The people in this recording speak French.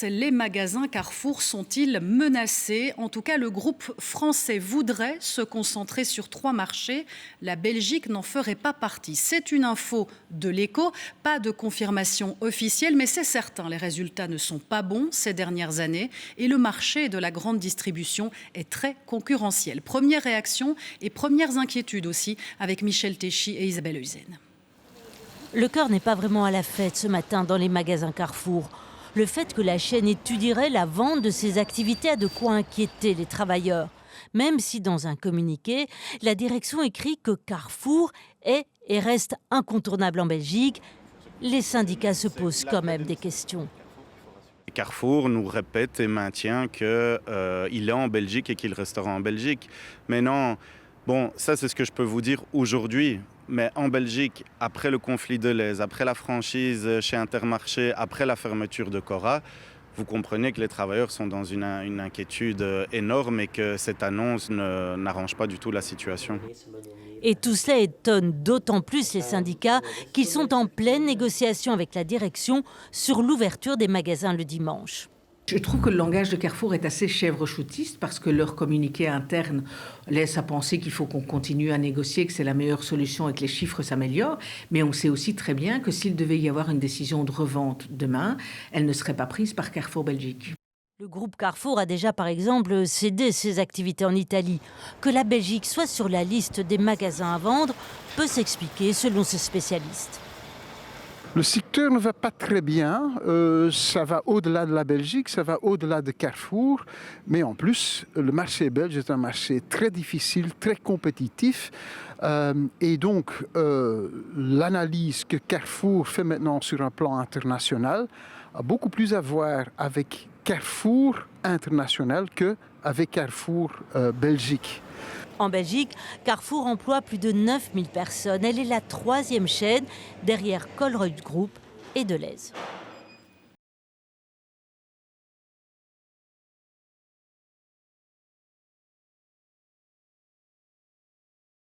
Les magasins Carrefour sont-ils menacés? En tout cas, le groupe français voudrait se concentrer sur 3 marchés. La Belgique n'en ferait pas partie. C'est une info de l'Écho, pas de confirmation officielle, mais c'est certain, les résultats ne sont pas bons ces dernières années et le marché de la grande distribution est très concurrentiel. Première réaction et premières inquiétudes aussi avec Michel Téchy et Isabelle Heusen. Le cœur n'est pas vraiment à la fête ce matin dans les magasins Carrefour. Le fait que la chaîne étudierait la vente de ses activités a de quoi inquiéter les travailleurs. Même si dans un communiqué, la direction écrit que Carrefour est et reste incontournable en Belgique, les syndicats se posent quand même des questions. Carrefour nous répète et maintient qu'il est en Belgique et qu'il restera en Belgique. Mais non, bon, ça c'est ce que je peux vous dire aujourd'hui. Mais en Belgique, après le conflit de Leyze, après la franchise chez Intermarché, après la fermeture de Cora, vous comprenez que les travailleurs sont dans une inquiétude énorme et que cette annonce n'arrange pas du tout la situation. Et tout cela étonne d'autant plus les syndicats qu'ils sont en pleine négociation avec la direction sur l'ouverture des magasins le dimanche. Je trouve que le langage de Carrefour est assez chèvre-choutiste parce que leur communiqué interne laisse à penser qu'il faut qu'on continue à négocier, que c'est la meilleure solution et que les chiffres s'améliorent. Mais on sait aussi très bien que s'il devait y avoir une décision de revente demain, elle ne serait pas prise par Carrefour Belgique. Le groupe Carrefour a déjà par exemple cédé ses activités en Italie. Que la Belgique soit sur la liste des magasins à vendre peut s'expliquer selon ces spécialistes. Le secteur ne va pas très bien, ça va au-delà de la Belgique, ça va au-delà de Carrefour, mais en plus, le marché belge est un marché très difficile, très compétitif, et donc l'analyse que Carrefour fait maintenant sur un plan international a beaucoup plus à voir avec Carrefour international qu'avec Carrefour Belgique. En Belgique, Carrefour emploie plus de 9000 personnes. Elle est la 3e chaîne derrière Colruyt Group et Delhaize.